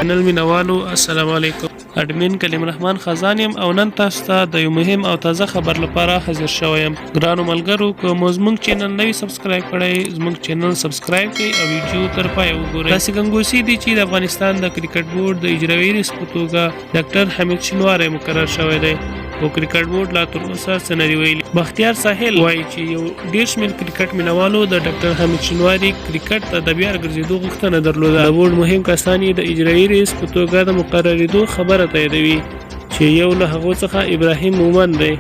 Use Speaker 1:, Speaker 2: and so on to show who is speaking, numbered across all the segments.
Speaker 1: چینل مینوالو السلام علیکم. اډمین کلیم رحمان خزان یم او نن تاسو ته د یو مهم او تازه خبر لپاره حاضر شوم. ګرانو ملګرو، که مو زموږ چینل نوی سبسکرایب کړئ، زموږ چینل سبسکرایب کړئ او ویډیو تر پایه وګورئ. داسې ګنګوسې دي چې د افغانستان د کرکټ بورډ د اجرایي رئیس په توګه ډاکټر حمید شینواری مقرر شوی دی او کرکټ بورډ لا تر اوسه څه نه دي ویلي. بختیار ساحل وایي چې یو ډېر شمېر کرکټ مینوالو د ډاکټر حمید شینواری کرکټ ته د بیا ګرځېدو غوښتنه درلوده. د بورډ مهم کسان یې د اجرایي رئیس په توګه د مقررېدو خبره تاییدوي چې یو له هغو څخه ابراهیم مومند دی.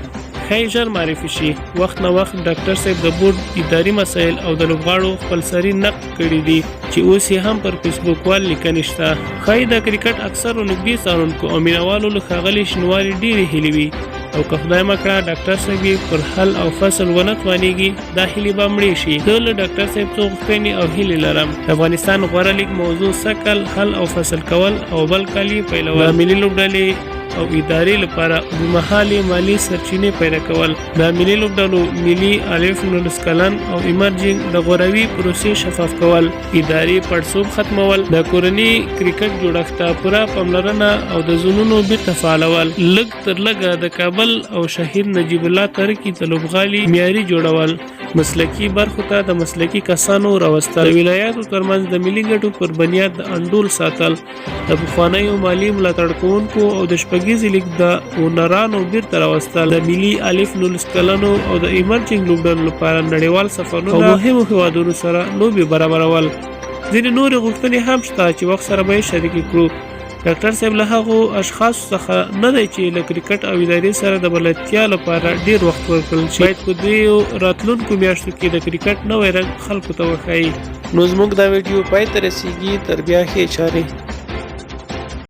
Speaker 1: ښایي ژر معرفي شي. وخت نه وخت ډاکټر صاحب د بورډ اداري مسایل او د لوبغاړو خپلسري نقد کړي دي چې اوس یې هم پر فیسبوک وال لیکنې شته. ښایي د کرکټ اکثرو نږدې څارونکو او مینوالو له ښاغلي شینواري ډېرې هیلې وي او که خدای مکړه ډاکټر صاحب یې پر حل او فصل ونه توانېږي، دا هیلې به مړې شي. زه له ډاکټر صاحب څو غوښتنې او هیلې لرم. د افغانستان غوره لیګ موضوع سکل حل او فصل کول او بل کال یې پیلول، د ملي لوبډلې او ادارې لپاره اوږدمهالې مالي سرچینې پیدا کول، د ملي لوبډلو ملي الف نولس کلن او ایمرجنګ د غوروي پروسې شفاف کول، اداري پړسوب ختمول، د کورني کرکټ جوړښت ته پوره پاملرنه او د زونونو بیرته فعالول، لږ تر لږه د کابل او شهید نجیب الله ترکي د لوبغالي معیاري جوړول، مسلکي برخو ته د مسلکي کسانو راوستل، د ولایاتو ترمنځ د ملي ګټو پر بنیاد د انډول ساتل، د پخوانیو مالي ملاتړ کوونکو او د شپږیزې لیګ د اونرانو بیرته راوستل، د ملي الف نولس کلنو او د ایمرجنګ لوبډلو لپاره نړیوال سفرونه او مهمو هیوادونو سره لوبې برابرول. ځینې نورې غوښتنې هم شته چې وخت سره به یې شریکې کړو. ډاکټر صاحب له هغو اشخاصو څخه نه دی چې له کرکټ او ادارې سره د بلدتیا لپاره ډیر وخت ورکړل شي. باید په دې راتلونکو میاشتو کې د کرکټ نوی رنګ خلکو ته وښایي. نو زموږ دا ویډیو پای ته رسیږي. تر بیا ښې چارې.